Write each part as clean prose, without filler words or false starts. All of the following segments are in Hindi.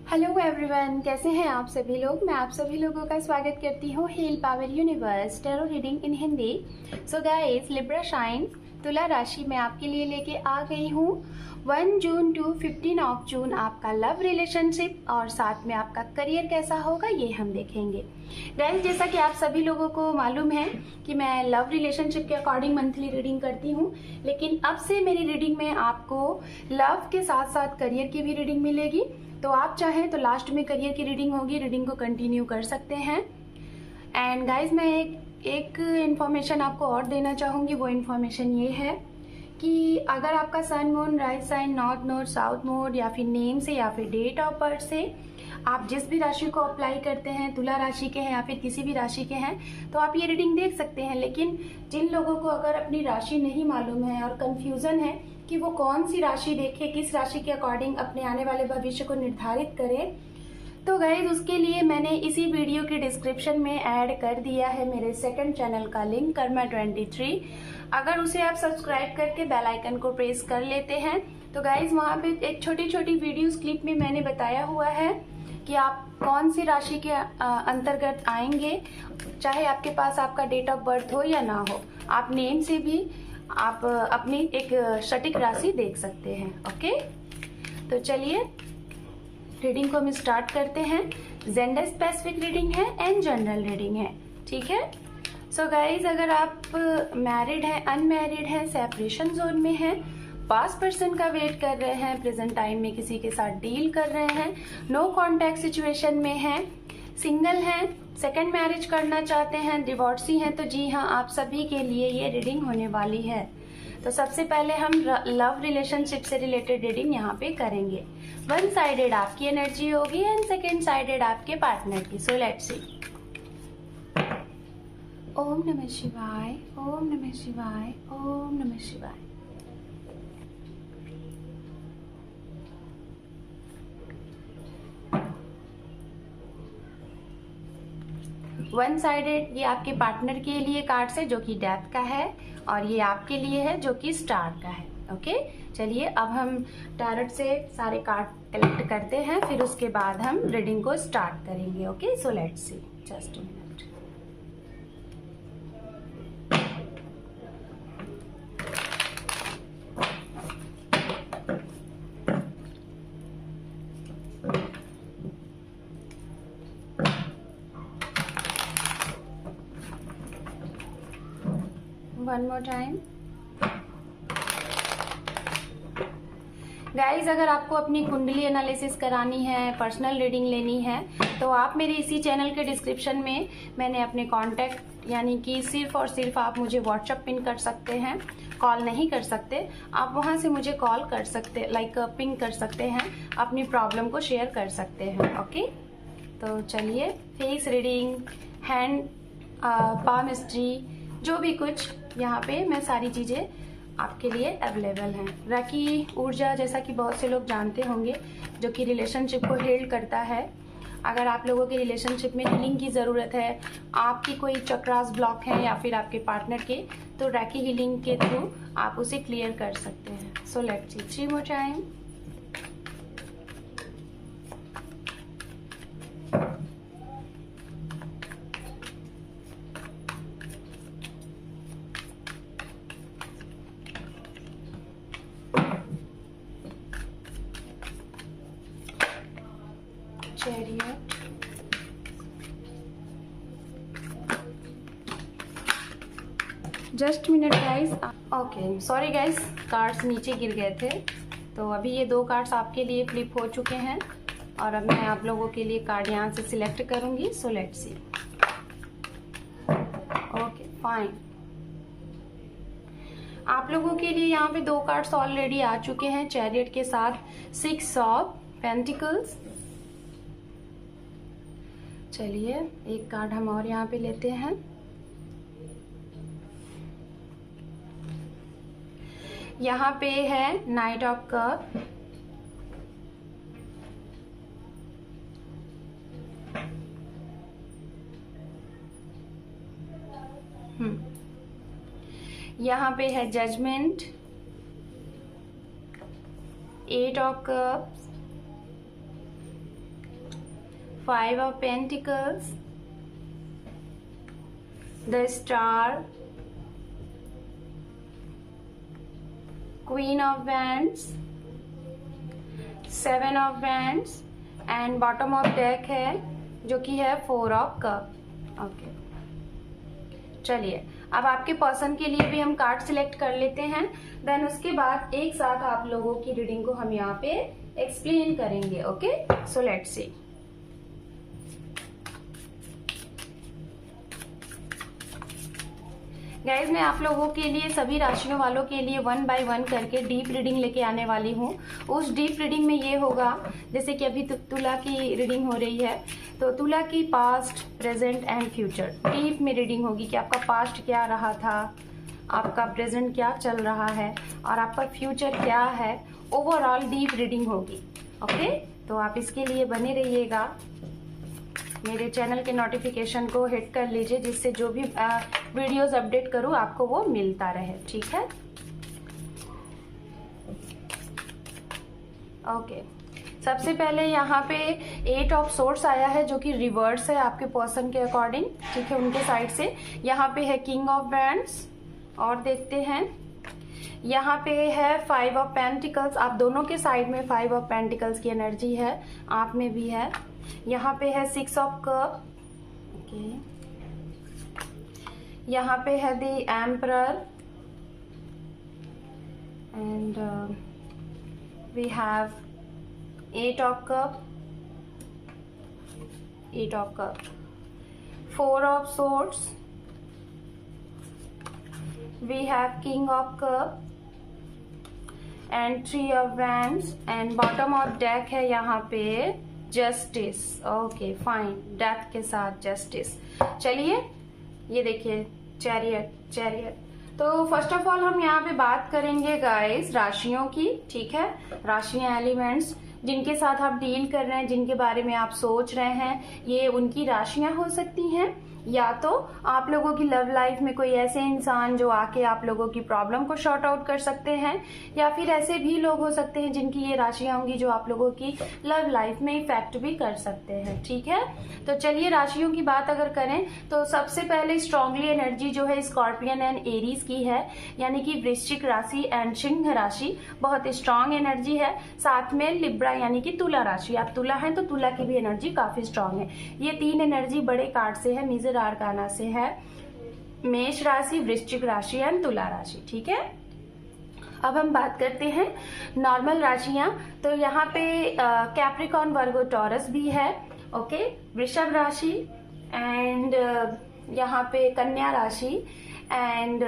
हेलो एवरीवन, कैसे हैं आप सभी लोग। मैं आप सभी लोगों का स्वागत करती हूँ heal power universe tarot reading in Hindi. So guys, Libra sign तुला राशि में आपके लिए लेके आ गई हूँ 1 जून टू 15 जून आपका लव रिलेशनशिप और साथ में आपका करियर कैसा होगा ये हम देखेंगे। गाइस, जैसा कि आप सभी लोगों को मालूम है कि मैं लव रिलेशनशिप के अकॉर्डिंग मंथली रीडिंग करती हूँ, लेकिन अब से मेरी रीडिंग में आपको लव के साथ साथ करियर की भी रीडिंग मिलेगी। तो आप चाहें तो लास्ट में करियर की रीडिंग होगी, रीडिंग को कंटिन्यू कर सकते हैं। एंड गाइज, मैं एक इन्फॉर्मेशन आपको और देना चाहूँगी। वो इन्फॉर्मेशन ये है कि अगर आपका sun moon rise sign north node south node या फिर नेम से या फिर डेट ऑफ बर्थ से आप जिस भी राशि को अप्लाई करते हैं, तुला राशि के हैं या फिर किसी भी राशि के हैं, तो आप ये रीडिंग देख सकते हैं। लेकिन जिन लोगों को अगर अपनी राशि नहीं मालूम है और कंफ्यूजन है कि वो कौन सी राशि देखे, किस राशि के अकॉर्डिंग अपने आने वाले भविष्य को निर्धारित करें, तो गाइज उसके लिए मैंने इसी वीडियो के डिस्क्रिप्शन में ऐड कर दिया है मेरे सेकंड चैनल का लिंक कर्मा 23। अगर उसे आप सब्सक्राइब करके बेल आइकन को प्रेस कर लेते हैं तो गाइज वहाँ पे एक छोटी छोटी वीडियोस क्लिप में मैंने बताया हुआ है कि आप कौन सी राशि के अंतर्गत आएंगे। चाहे आपके पास आपका डेट ऑफ बर्थ हो या ना हो, आप नेम से भी आप अपनी एक सटीक राशि देख सकते हैं। ओके, तो चलिए रीडिंग को हम स्टार्ट करते हैं। जेंडर स्पेसिफिक रीडिंग है एंड जनरल रीडिंग है, ठीक है। सो गाइज, अगर आप मैरिड हैं, अनमैरिड हैं, सेपरेशन जोन में हैं, पास्ट पर्सन का वेट कर रहे हैं, प्रेजेंट टाइम में किसी के साथ डील कर रहे हैं, नो कॉन्टैक्ट सिचुएशन में हैं, सिंगल हैं, सेकंड मैरिज करना चाहते हैं, डिवोर्सी हैं, तो जी हाँ, आप सभी के लिए ये रीडिंग होने वाली है। तो सबसे पहले हम लव रिलेशनशिप से रिलेटेड रीडिंग यहाँ पे करेंगे। वन साइडेड आपकी एनर्जी होगी एंड सेकेंड साइडेड आपके पार्टनर की। सो लेट्स सी। ओम नमः शिवाय, ओम नमः शिवाय, ओम नमः शिवाय। वन साइडेड ये आपके पार्टनर के लिए कार्ड है जो कि डेथ का है, और ये आपके लिए है जो कि स्टार का है। ओके, चलिए अब हम टैरोट से सारे कार्ड कलेक्ट करते हैं, फिर उसके बाद हम रीडिंग को स्टार्ट करेंगे। Okay, so let's C, just a minute. One more time. Guys, अगर आपको अपनी कुंडली एनालिसिस करानी है, पर्सनल रीडिंग लेनी है, तो आप मेरे इसी चैनल के डिस्क्रिप्शन में मैंने अपने कांटेक्ट, यानी कि सिर्फ और सिर्फ आप मुझे व्हाट्सएप पिन कर सकते हैं, कॉल नहीं कर सकते। आप वहां से मुझे कॉल कर सकते, लाइक पिन कर सकते हैं, अपनी प्रॉब्लम को शेयर कर सकते हैं। ओके, तो चलिए, फेस रीडिंग, हैंड पामिस्ट्री, जो भी कुछ यहाँ पे मैं सारी चीज़ें आपके लिए अवेलेबल हैं। रकी ऊर्जा, जैसा कि बहुत से लोग जानते होंगे, जो कि रिलेशनशिप को हील करता है। अगर आप लोगों के रिलेशनशिप में हीलिंग की ज़रूरत है, आपकी कोई चक्रास ब्लॉक है या फिर आपके पार्टनर के, तो रकी हीलिंग के थ्रू आप उसे क्लियर कर सकते हैं। सो let's C 3 more time. Chariot, just minute guys. Okay, sorry guys, cards नीचे गिर गए थे, तो अभी ये 2 कार्ड्स आपके लिए फ्लिप हो चुके हैं और अब मैं आप लोगों के लिए कार्ड यहाँ से सिलेक्ट करूंगी। सो लेट्स सी। Okay, fine. आप लोगों के लिए यहाँ पे 2 कार्ड्स ऑलरेडी आ चुके हैं चैरियट के साथ 6 ऑफ पेंटिकल्स। चलिए, एक कार्ड हम और यहाँ पे लेते हैं। यहाँ पे है नाइट ऑफ कप, यहाँ पे है judgement, 8 of cups, 5 of Pentacles, the Star, Queen of Wands, 7 of Wands and bottom of deck है जो कि है 4 ऑफ कप। ओके, चलिए अब आपके पर्सन के लिए भी हम कार्ड सिलेक्ट कर लेते हैं, देन उसके बाद एक साथ आप लोगों की रीडिंग को हम यहाँ पे एक्सप्लेन करेंगे। Okay, so let's C. Guys, मैं आप लोगों के लिए सभी राशियों वालों के लिए 1 बाय 1 करके डीप रीडिंग लेके आने वाली हूँ। उस डीप रीडिंग में ये होगा, जैसे कि अभी तुला की रीडिंग हो रही है, तो तुला की past, present and future deep में रीडिंग होगी कि आपका पास्ट क्या रहा था, आपका प्रेजेंट क्या चल रहा है और आपका फ्यूचर क्या है। ओवरऑल डीप रीडिंग होगी। ओके, तो आप इसके लिए बने रहिएगा। मेरे चैनल के नोटिफिकेशन को हिट कर लीजिए, जिससे जो भी वीडियोस अपडेट करूँ आपको वो मिलता रहे। ठीक है, ओके। सबसे पहले यहाँ पे 8 ऑफ सोर्ड्स आया है जो कि रिवर्स है आपके पर्सन के अकॉर्डिंग। ठीक है, उनके साइड से। यहाँ पे है किंग ऑफ वैंड्स और देखते हैं यहाँ पे है 5 ऑफ पेंटिकल्स। आप दोनों के साइड में 5 ऑफ पेंटिकल्स की एनर्जी है, आप में भी है। यहाँ पे है 6 ऑफ कप। ओके, यहाँ पे है the emperor and we have 8 of cup, 8 of cup, 4 of swords, we have king of cup and 3 of wands and bottom of deck है यहाँ पे जस्टिस। ओके फाइन, डेथ के साथ जस्टिस। चलिए ये देखिए चैरियट, चैरियट। तो फर्स्ट ऑफ ऑल हम यहाँ पे बात करेंगे गाइस राशियों की। ठीक है, राशियां, एलिमेंट्स जिनके साथ आप डील कर रहे हैं, जिनके बारे में आप सोच रहे हैं, ये उनकी राशियां हो सकती हैं, या तो आप लोगों की लव लाइफ में कोई ऐसे इंसान जो आके आप लोगों की प्रॉब्लम को शॉर्ट आउट कर सकते हैं, या फिर ऐसे भी लोग हो सकते हैं जिनकी ये राशियां होंगी जो आप लोगों की लव लाइफ में इफेक्ट भी कर सकते हैं। ठीक है, तो चलिए राशियों की बात अगर करें तो सबसे पहले स्ट्रांगली एनर्जी जो है स्कॉर्पियन एंड एरीज की है, यानी कि वृश्चिक राशि एंड सिंह राशि बहुत स्ट्रांग एनर्जी है। साथ में लिब्रा यानी कि तुला राशि, आप तुला हैं तो तुला की भी एनर्जी काफी स्ट्रांग है। ये 3 एनर्जी बड़े कार्ड से है, मेजर आर्काना से है, मेष राशि, वृश्चिक राशि एंड तुला राशि। ठीक है, अब हम बात करते हैं नॉर्मल राशियां। तो यहाँ पे कैप्रिकॉर्न, वर्गो, टॉरस भी है। ओके, वृषभ राशि एंड यहाँ पे कन्या राशि and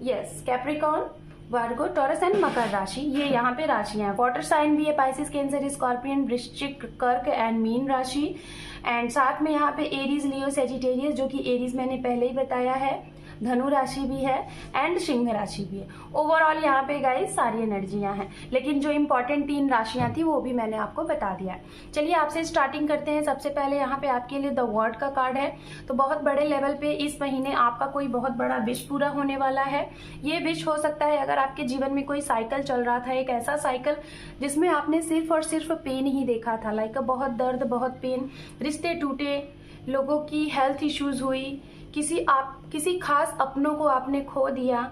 yes Capricorn, Virgo, Taurus and मकर राशि, ये यहाँ पे राशियां हैं। वाटर साइन भी है, पाइसिस, कैंसर, स्कॉर्पियन, वृश्चिक, कर्क एंड मीन राशि। एंड साथ में यहाँ पे एरीज, लियो, सेजिटेरियस, जो कि एरीज मैंने पहले ही बताया है, धनु राशि भी है एंड सिंह राशि भी है। ओवरऑल यहाँ पे गाइस सारी एनर्जियां हैं, लेकिन जो इंपॉर्टेंट 3 राशियां थी वो भी मैंने आपको बता दिया है। चलिए आपसे स्टार्टिंग करते हैं। सबसे पहले यहाँ पे आपके लिए द वर्ड का कार्ड है। तो बहुत बड़े लेवल पे इस महीने आपका कोई बहुत बड़ा विश पूरा होने वाला है। ये विश हो सकता है अगर आपके जीवन में कोई साइकिल चल रहा था, एक ऐसा साइकिल जिसमें आपने सिर्फ और सिर्फ पेन ही देखा था, लाइक बहुत दर्द, बहुत पेन, रिश्ते टूटे, लोगों की हेल्थ इश्यूज हुई, किसी खास अपनों को आपने खो दिया।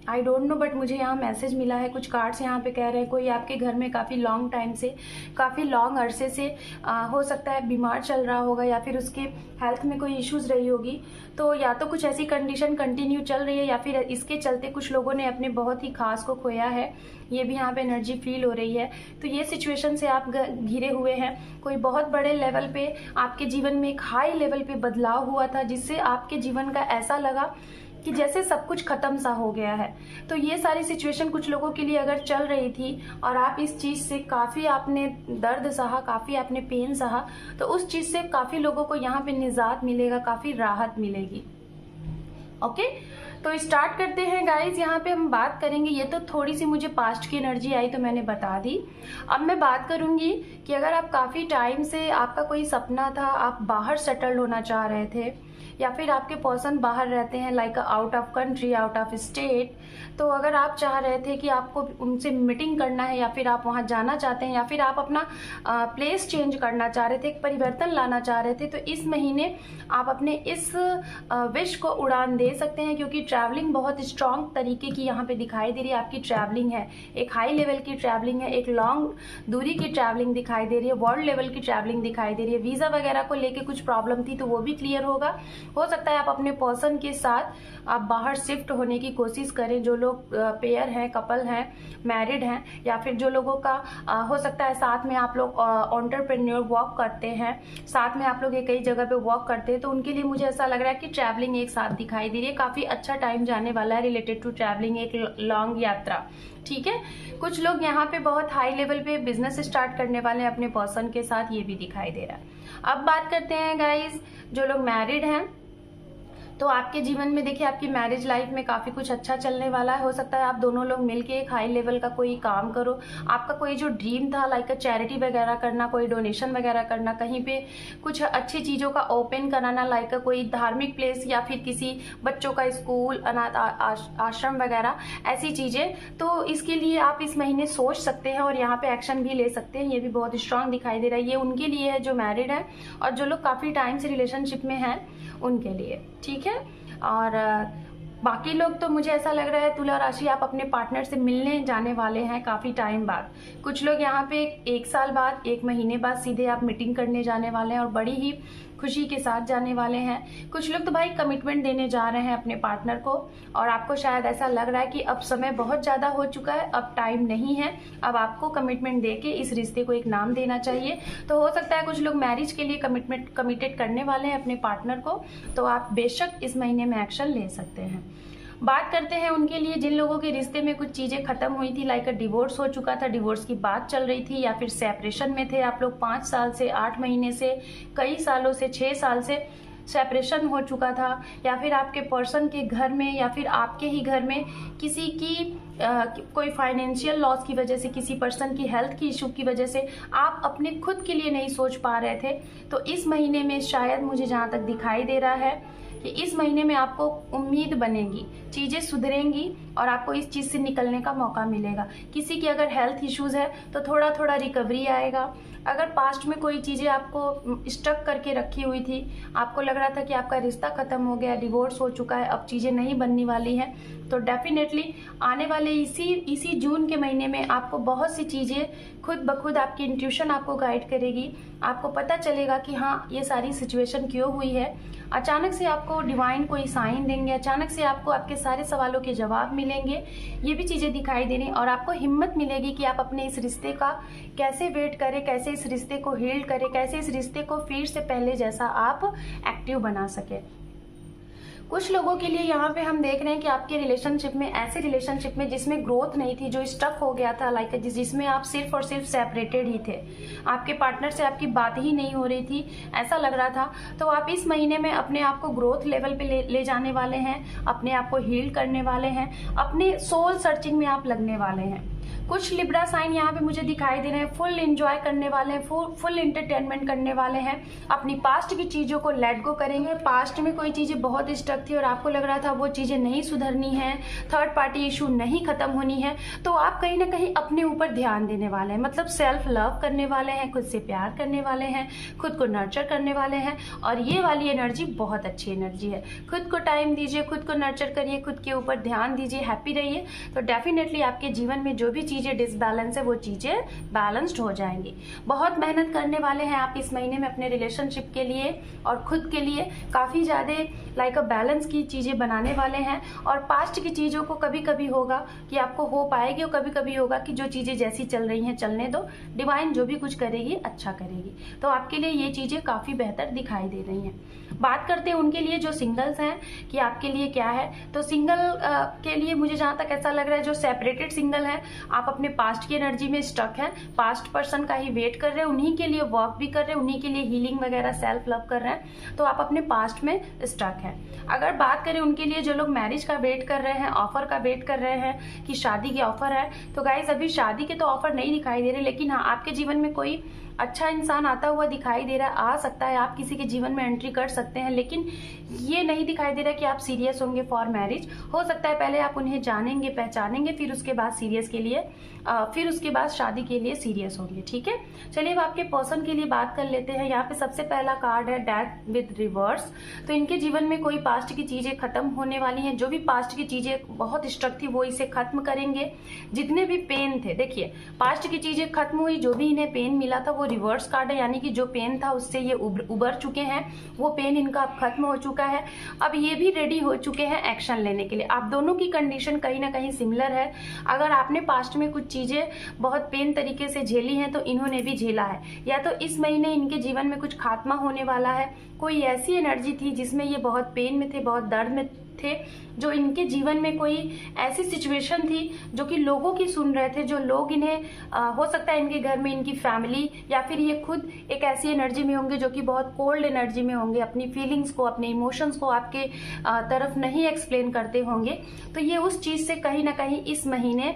आई डोंट नो, बट मुझे यहाँ मैसेज मिला है, कुछ कार्ड्स यहाँ पे कह रहे हैं कोई आपके घर में काफ़ी लॉन्ग टाइम से, काफ़ी लॉन्ग अरसे से हो सकता है बीमार चल रहा होगा, या फिर उसके हेल्थ में कोई इश्यूज रही होगी। तो या तो कुछ ऐसी कंडीशन कंटिन्यू चल रही है, या फिर इसके चलते कुछ लोगों ने अपने बहुत ही खास को खोया है। ये भी यहाँ पे एनर्जी फील हो रही है। तो ये सिचुएशन से आप घिरे हुए हैं। कोई बहुत बड़े लेवल पे आपके जीवन में एक हाई लेवल पे बदलाव हुआ था, जिससे आपके जीवन का ऐसा लगा कि जैसे सब कुछ खत्म सा हो गया है। तो ये सारी सिचुएशन कुछ लोगों के लिए अगर चल रही थी और आप इस चीज से काफी आपने दर्द सहा, काफी आपने पेन सहा, तो उस चीज से काफी लोगों को यहाँ पे निजात मिलेगा, काफी राहत मिलेगी। ओके, तो स्टार्ट करते हैं गाइज। यहाँ पे हम बात करेंगे, ये तो थोड़ी सी मुझे पास्ट की एनर्जी आई तो मैंने बता दी। अब मैं बात करूंगी कि अगर आप काफी टाइम से आपका कोई सपना था, आप बाहर सेटल होना चाह रहे थे, या फिर आपके पर्सन बाहर रहते हैं, like out of country, out of state. तो अगर आप चाह रहे थे कि आपको उनसे मीटिंग करना है, या फिर आप वहाँ जाना चाहते हैं, या फिर आप अपना प्लेस चेंज करना चाह रहे थे, एक परिवर्तन लाना चाह रहे थे, तो इस महीने आप अपने इस विश को उड़ान दे सकते हैं, क्योंकि ट्रैवलिंग बहुत स्ट्रांग तरीके की यहाँ पे दिखाई दे रही है। आपकी ट्रैवलिंग है, एक हाई लेवल की ट्रैवलिंग है, एक लॉन्ग दूरी की ट्रैवलिंग दिखाई दे रही है, वर्ल्ड लेवल की ट्रैवलिंग दिखाई दे रही है। वीज़ा वगैरह को लेके कुछ प्रॉब्लम थी तो वो भी क्लियर होगा। हो सकता है आप अपने पर्सन के साथ आप बाहर शिफ्ट होने की कोशिश करें। जो लोग पेयर हैं, कपल हैं, मैरिड हैं, या फिर जो लोगों का हो सकता है साथ में आप लोग एंटरप्रेन्योर वर्क करते हैं, साथ में आप लोग एक कई जगह पे वर्क करते हैं, तो उनके लिए मुझे ऐसा लग रहा है कि ट्रैवलिंग एक साथ दिखाई दे रही है। काफ़ी अच्छा टाइम जाने वाला है रिलेटेड टू ट्रैवलिंग, एक लॉन्ग यात्रा। ठीक है, कुछ लोग यहाँ पे बहुत हाई लेवल पे बिजनेस स्टार्ट करने वाले हैं अपने पर्सन के साथ, ये भी दिखाई दे रहा है। अब बात करते हैं गाइस, जो लोग मैरिड हैं, तो आपके जीवन में देखिए आपकी मैरिज लाइफ में काफ़ी कुछ अच्छा चलने वाला है। हो सकता है आप दोनों लोग मिलके एक हाई लेवल का कोई काम करो। आपका कोई जो ड्रीम था, लाइक चैरिटी वगैरह करना, कोई डोनेशन वगैरह करना, कहीं पे कुछ अच्छी चीज़ों का ओपन कराना, लाइक कोई धार्मिक प्लेस या फिर किसी बच्चों का स्कूल, अनाथ आश्रम वगैरह, ऐसी चीज़ें, तो इसके लिए आप इस महीने सोच सकते हैं और यहाँ पे एक्शन भी ले सकते हैं। ये भी बहुत स्ट्रांग दिखाई दे रहा है। ये उनके लिए है जो मैरिड है, और जो लोग काफ़ी टाइम से रिलेशनशिप में हैं उनके लिए। ठीक है, और बाकी लोग तो मुझे ऐसा लग रहा है तुला राशि आप अपने पार्टनर से मिलने जाने वाले हैं काफ़ी टाइम बाद। कुछ लोग यहाँ पे 1 साल बाद, 1 महीने बाद सीधे आप मीटिंग करने जाने वाले हैं और बड़ी ही खुशी के साथ जाने वाले हैं। कुछ लोग तो भाई कमिटमेंट देने जा रहे हैं अपने पार्टनर को, और आपको शायद ऐसा लग रहा है कि अब समय बहुत ज़्यादा हो चुका है, अब टाइम नहीं है, अब आपको कमिटमेंट दे के इस रिश्ते को एक नाम देना चाहिए। तो हो सकता है कुछ लोग मैरिज के लिए कमिटेड करने वाले हैं अपने पार्टनर को, तो आप बेशक इस महीने में एक्शन ले सकते हैं। बात करते हैं उनके लिए जिन लोगों के रिश्ते में कुछ चीज़ें खत्म हुई थी, लाइक डिवोर्स हो चुका था, डिवोर्स की बात चल रही थी, या फिर सेपरेशन में थे आप लोग 5 साल से, 8 महीने से, कई सालों से, 6 साल से सेपरेशन हो चुका था, या फिर आपके पर्सन के घर में या फिर आपके ही घर में किसी की कोई फाइनेंशियल लॉस की वजह से, किसी पर्सन की हेल्थ की इशू की वजह से आप अपने खुद के लिए नहीं सोच पा रहे थे। तो इस महीने में शायद मुझे जहाँ तक दिखाई दे रहा है कि इस महीने में आपको उम्मीद बनेगी, चीज़ें सुधरेंगी और आपको इस चीज़ से निकलने का मौका मिलेगा। किसी की अगर हेल्थ इश्यूज़ है तो थोड़ा थोड़ा रिकवरी आएगा। अगर पास्ट में कोई चीज़ें आपको स्टक करके रखी हुई थी, आपको लग रहा था कि आपका रिश्ता ख़त्म हो गया, डिवोर्स हो चुका है, अब चीज़ें नहीं बनने वाली हैं, तो डेफिनेटली आने वाले इसी जून के महीने में आपको बहुत सी चीज़ें खुद ब खुद आपकी इंट्यूशन आपको गाइड करेगी। आपको पता चलेगा कि हाँ ये सारी सिचुएशन क्यों हुई है। अचानक से आपको डिवाइन कोई साइन देंगे, अचानक से आपको आपके सारे सवालों के जवाब मिलेंगे, ये भी चीज़ें दिखाई दे रही। और आपको हिम्मत मिलेगी कि आप अपने इस रिश्ते का कैसे वेट करें, कैसे इस रिश्ते को हील करें, कैसे इस रिश्ते को फिर से पहले जैसा आप एक्टिव बना सके। कुछ लोगों के लिए यहाँ पे हम देख रहे हैं कि आपके रिलेशनशिप में, ऐसे रिलेशनशिप में जिसमें ग्रोथ नहीं थी, जो स्टक हो गया था, लाइक जिसमें आप सिर्फ और सिर्फ सेपरेटेड ही थे, आपके पार्टनर से आपकी बात ही नहीं हो रही थी, ऐसा लग रहा था, तो आप इस महीने में अपने आप को ग्रोथ लेवल पे ले जाने वाले हैं, अपने आप को हील करने वाले हैं, अपने सोल सर्चिंग में आप लगने वाले हैं। कुछ लिब्रा साइन यहाँ पे मुझे दिखाई दे रहे हैं, फुल एंजॉय करने वाले हैं, फुल एंटरटेनमेंट करने वाले हैं, अपनी पास्ट की चीज़ों को लेट गो करेंगे। पास्ट में कोई चीज़ें बहुत स्टक थी और आपको लग रहा था वो चीज़ें नहीं सुधरनी है, थर्ड पार्टी इशू नहीं खत्म होनी है, तो आप कहीं ना कहीं अपने ऊपर ध्यान देने वाले हैं, मतलब सेल्फ लव करने वाले हैं, खुद से प्यार करने वाले हैं, खुद को नर्चर करने वाले हैं। और ये वाली एनर्जी बहुत अच्छी एनर्जी है। खुद को टाइम दीजिए, खुद को नर्चर करिए, खुद के ऊपर ध्यान दीजिए, हैप्पी रहिए, तो डेफिनेटली आपके जीवन में जो भी चीज़ें डिसबैलेंस है वो चीज़ें बैलेंस्ड हो जाएंगी। बहुत मेहनत करने वाले हैं आप इस महीने में अपने रिलेशनशिप के लिए और खुद के लिए, काफ़ी ज़्यादा लाइक अ बैलेंस की चीज़ें बनाने वाले हैं। और पास्ट की चीज़ों को कभी कभी होगा कि आपको हो पाएगी और कभी कभी होगा कि जो चीज़ें जैसी चल रही हैं चलने दो, डिवाइन जो भी कुछ करेगी अच्छा करेगी, तो आपके लिए ये चीज़ें काफ़ी बेहतर दिखाई दे रही हैं। बात करते हैं उनके लिए जो सिंगल्स हैं कि आपके लिए क्या है, तो सिंगल के लिए मुझे जहाँ तक ऐसा लग रहा है, जो सेपरेटेड सिंगल हैं, आप अपने पास्ट की एनर्जी में स्टक हैं, पास्ट पर्सन का ही वेट कर रहे हैं, उन्हीं के लिए वर्क भी कर रहे हैं, उन्हीं के लिए हीलिंग वगैरह सेल्फ लव कर रहे हैं, तो आप अपने पास्ट में स्टक हैं। अगर बात करें उनके लिए जो लोग मैरिज का वेट कर रहे हैं, ऑफर का वेट कर रहे हैं कि शादी के ऑफर है, तो गाइज अभी शादी के तो ऑफर नहीं दिखाई दे रहे, लेकिन हाँ आपके जीवन में कोई अच्छा इंसान आता हुआ दिखाई दे रहा है, आ सकता है, आप किसी के जीवन में एंट्री कर सकते हैं, लेकिन ये नहीं दिखाई दे रहा कि आप सीरियस होंगे फॉर मैरिज। हो सकता है पहले आप उन्हें जानेंगे, पहचानेंगे, फिर उसके बाद सीरियस के लिए फिर उसके बाद शादी के लिए सीरियस होंगे। ठीक है, चलिए अब आपके पर्सन के लिए बात कर लेते हैं। यहाँ पे सबसे पहला कार्ड है डेथ विद रिवर्स। तो इनके जीवन में कोई पास्ट की चीजें खत्म होने वाली हैं। जो भी पास्ट की चीजें बहुत स्ट्रक थी वो इसे खत्म करेंगे। जितने भी पेन थे, देखिए पास्ट की चीजें खत्म हुई, जो भी इन्हें पेन मिला था वो रिवर्स कार्ड है, यानी कि जो पेन था उससे ये उबर चुके हैं, वो पेन इनका अब खत्म हो चुका है। अब ये भी रेडी हो चुके हैं एक्शन लेने के लिए। आप दोनों की कंडीशन कहीं ना कहीं सिमिलर है। अगर आपने पास्ट में कुछ चीजें बहुत पेन तरीके से झेली हैं तो इन्होंने भी झेला है, या तो इस महीने इनके जीवन में कुछ खात्मा होने वाला है। कोई ऐसी एनर्जी थी जिसमें ये बहुत पेन में थे, बहुत दर्द में थे, जो इनके जीवन में कोई ऐसी सिचुएशन थी जो कि लोगों की सुन रहे थे, जो लोग इन्हें हो सकता है इनके घर में इनकी फैमिली या फिर ये खुद एक ऐसी एनर्जी में होंगे जो कि बहुत कोल्ड एनर्जी में होंगे, अपनी फीलिंग्स को, अपने इमोशंस को आपके तरफ नहीं एक्सप्लेन करते होंगे। तो ये उस चीज से कहीं ना कहीं इस महीने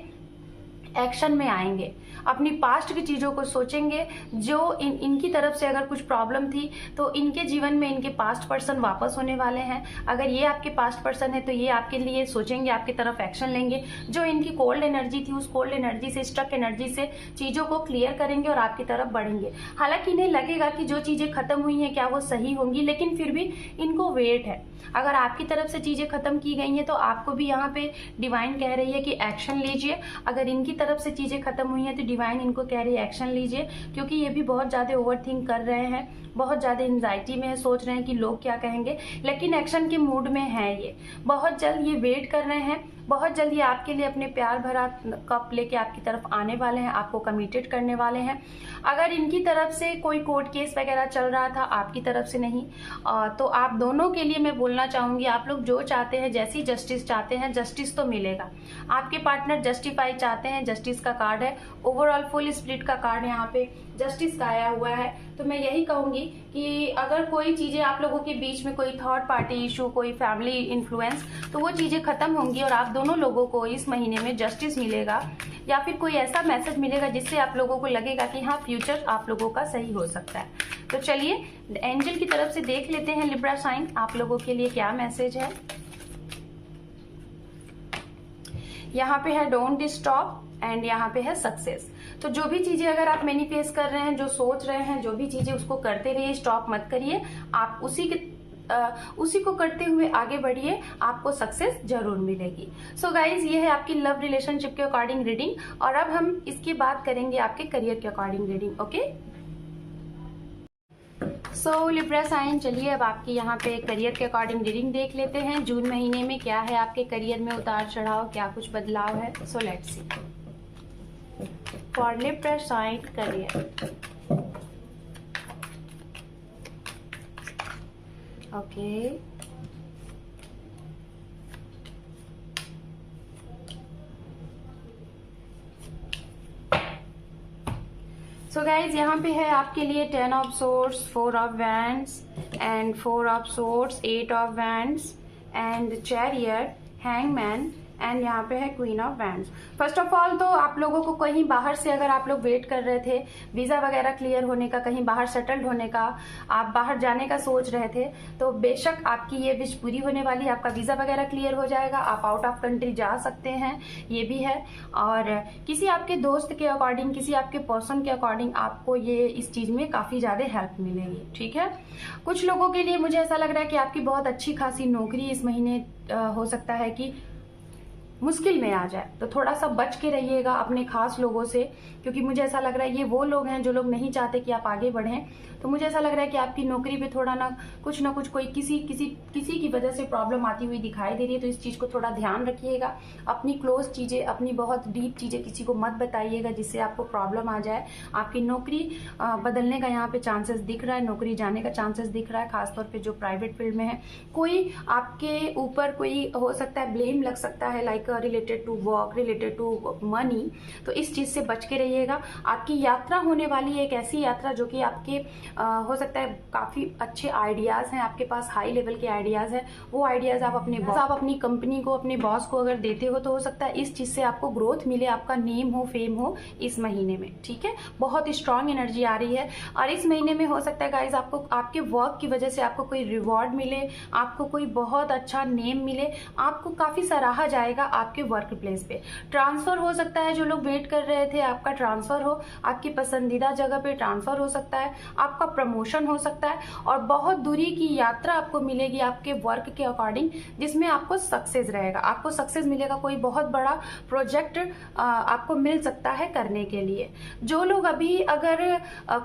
एक्शन में आएंगे, अपनी पास्ट की चीजों को सोचेंगे। जो इनकी तरफ से अगर कुछ प्रॉब्लम थी तो इनके जीवन में इनके पास्ट पर्सन वापस होने वाले हैं। अगर ये आपके पास्ट पर्सन है तो ये आपके लिए सोचेंगे, आपकी तरफ एक्शन लेंगे। जो इनकी कोल्ड एनर्जी थी उस कोल्ड एनर्जी से, स्टक एनर्जी से चीजों को क्लियर करेंगे और आपकी तरफ बढ़ेंगे। हालांकि इन्हें लगेगा कि जो चीजें खत्म हुई हैं क्या वो सही होंगी, लेकिन फिर भी इनको वेट है। अगर आपकी तरफ से चीजें खत्म की गई हैं तो आपको भी यहाँ पे डिवाइन कह रही है कि एक्शन लीजिए। अगर इनकी तरफ से चीजें खत्म हुई हैं तो डिवाइन इनको कह रही है एक्शन लीजिए, क्योंकि ये भी बहुत ज्यादा ओवरथिंक कर रहे हैं, बहुत ज्यादा एंजाइटी में है, सोच रहे हैं कि लोग क्या कहेंगे, लेकिन एक्शन के मूड में है। ये बहुत जल्द ये वेट कर रहे हैं, बहुत जल्द ये आपके लिए अपने प्यार भरा कप लेके आपकी तरफ आने वाले हैं, आपको कमिटेड करने वाले हैं। अगर इनकी तरफ से कोई कोर्ट केस वगैरह चल रहा था, आपकी तरफ से नहीं, तो आप दोनों के लिए मैं बोलना चाहूंगी, आप लोग जो चाहते हैं, जैसी जस्टिस चाहते हैं, जस्टिस तो मिलेगा। आपके पार्टनर जस्टिफाई चाहते हैं, जस्टिस का कार्ड है। ओवरऑल फुल स्प्लिट का कार्ड यहाँ पे जस्टिस का आया हुआ है। तो मैं यही कहूंगी कि अगर कोई चीजें आप लोगों के बीच में, कोई थर्ड पार्टी इशू, कोई फैमिली इन्फ्लुएंस, तो वो चीजें खत्म होंगी और आप दोनों लोगों को इस महीने में जस्टिस मिलेगा, या फिर कोई ऐसा मैसेज मिलेगा जिससे आप लोगों को लगेगा कि हाँ फ्यूचर आप लोगों का सही हो सकता है। तो चलिए एंजल की तरफ से देख लेते हैं लिब्रा साइन आप लोगों के लिए क्या मैसेज है। यहाँ पे है डोंट स्टॉप एंड यहाँ पे है सक्सेस। तो जो भी चीजें अगर आप मैनिफेस्ट कर रहे हैं, जो सोच रहे हैं, जो भी चीजें, उसको करते रहिए, स्टॉप मत करिए। आप उसी को करते हुए आगे बढ़िए, आपको सक्सेस जरूर मिलेगी। सो गाइज, ये है आपकी लव रिलेशनशिप के अकॉर्डिंग रीडिंग, और अब हम इसकी बात करेंगे आपके करियर के अकॉर्डिंग रीडिंग। ओके, सो लिब्रा साइन, चलिए अब आपकी यहाँ पे करियर के अकॉर्डिंग रीडिंग देख लेते हैं। जून महीने में क्या है आपके करियर में उतार चढ़ाव, क्या कुछ बदलाव है। So let's see for Libra sign career. Okay, so guys, यहाँ पे है आपके लिए 10 of swords, 4 of wands and 4 of swords, 8 of wands and chariot, hangman and यहाँ पे है queen of wands. First of all तो आप लोगों को कहीं बाहर से, अगर आप लोग वेट कर रहे थे वीजा वगैरह क्लियर होने का, कहीं बाहर सेटल्ड होने का, आप बाहर जाने का सोच रहे थे, तो बेशक आपकी ये विश पूरी होने वाली है। आपका वीजा वगैरह क्लियर हो जाएगा, आप आउट ऑफ कंट्री जा सकते हैं, ये भी है। और किसी आपके दोस्त के अकॉर्डिंग, किसी आपके पर्सन के अकॉर्डिंग आपको ये इस चीज में काफी ज्यादा हेल्प मिलेगी। ठीक है, कुछ लोगों के लिए मुझे ऐसा लग रहा है कि आपकी बहुत अच्छी खासी नौकरी इस महीने हो सकता है कि मुश्किल में आ जाए, तो थोड़ा सा बच के रहिएगा अपने खास लोगों से, क्योंकि मुझे ऐसा लग रहा है ये वो लोग हैं जो लोग नहीं चाहते कि आप आगे बढ़ें। तो मुझे ऐसा लग रहा है कि आपकी नौकरी पे थोड़ा ना कुछ कोई किसी की वजह से प्रॉब्लम आती हुई दिखाई दे रही है। तो इस चीज को थोड़ा ध्यान रखिएगा। अपनी क्लोज चीजें, अपनी बहुत डीप चीजें किसी को मत बताइएगा जिससे आपको प्रॉब्लम आ जाए। आपकी नौकरी बदलने का यहाँ पे चांसेस दिख रहा है, नौकरी जाने का चांसेस दिख रहा है, खासतौर पे जो प्राइवेट फील्ड में है। कोई आपके ऊपर कोई हो सकता है ब्लेम लग सकता है, like like related to work, related to money, तो इस चीज़ से बच के रहिएगा। आपकी यात्रा होने वाली है एक ऐसी यात्रा जो कि आपके हो सकता है काफ़ी अच्छे आइडियाज़ हैं आपके पास, हाई लेवल के आइडियाज़ हैं, वो आइडियाज़ आप अपनी कंपनी को, अपने बॉस को अगर देते हो तो हो सकता है इस चीज़ से आपको ग्रोथ मिले, आपका नेम हो, फेम हो इस महीने में। ठीक है, बहुत स्ट्रांग एनर्जी आ रही है। और इस महीने में हो सकता है गाइज आपको आपके वर्क की वजह से आपको कोई रिवॉर्ड मिले, आपको कोई बहुत अच्छा नेम मिले, आपको काफ़ी सराहा जाएगा आपके वर्क प्लेस पे। ट्रांसफ़र हो सकता है, जो लोग वेट कर रहे थे आपका ट्रांसफ़र हो, आपकी पसंदीदा जगह पे ट्रांसफ़र हो सकता है, आपका प्रमोशन हो सकता है, और बहुत दूरी की यात्रा आपको मिलेगी आपके वर्क के अकॉर्डिंग, जिसमें आपको सक्सेस रहेगा, आपको सक्सेस मिलेगा। कोई बहुत बड़ा प्रोजेक्ट आपको मिल सकता है करने के लिए। जो लोग अभी अगर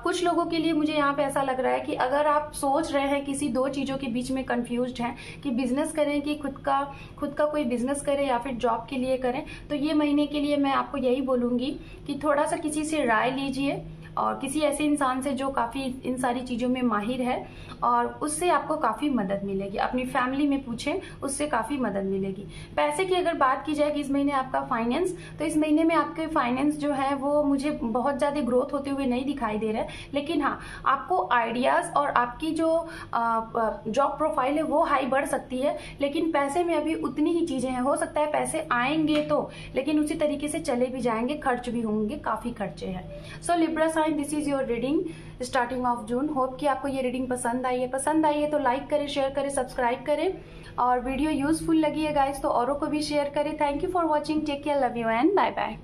कुछ लोगों के लिए मुझे यहाँ पे ऐसा लग रहा है कि अगर आप सोच रहे हैं किसी दो चीज़ों के बीच में कंफ्यूज्ड हैं कि बिजनेस करें कि खुद का कोई बिजनेस करें या फिर जॉब के लिए करें, तो ये महीने के लिए मैं आपको यही बोलूँगी कि थोड़ा सा किसी से राय लीजिए, और किसी ऐसे इंसान से जो काफ़ी इन सारी चीज़ों में माहिर है, और उससे आपको काफ़ी मदद मिलेगी। अपनी फैमिली में पूछें, उससे काफ़ी मदद मिलेगी। पैसे की अगर बात की जाए कि इस महीने आपका फाइनेंस, तो इस महीने में आपके फाइनेंस जो है वो मुझे बहुत ज़्यादा ग्रोथ होते हुए नहीं दिखाई दे रहा है, लेकिन हाँ, आपको आइडियाज़ और आपकी जो जॉब प्रोफाइल है वो हाई बढ़ सकती है, लेकिन पैसे में अभी उतनी ही चीज़ें हैं। हो सकता है पैसे आएंगे तो, लेकिन उसी तरीके से चले भी जाएंगे, खर्च भी होंगे, काफ़ी खर्चे हैं। So Libra sign, this is your reading starting of June. Hope कि आपको ये रीडिंग पसंद आई है तो लाइक करें, शेयर करें, सब्सक्राइब करें, और वीडियो यूजफुल लगी है गाइस तो औरों को भी शेयर करें। Thank you for watching, take care, love you and bye bye.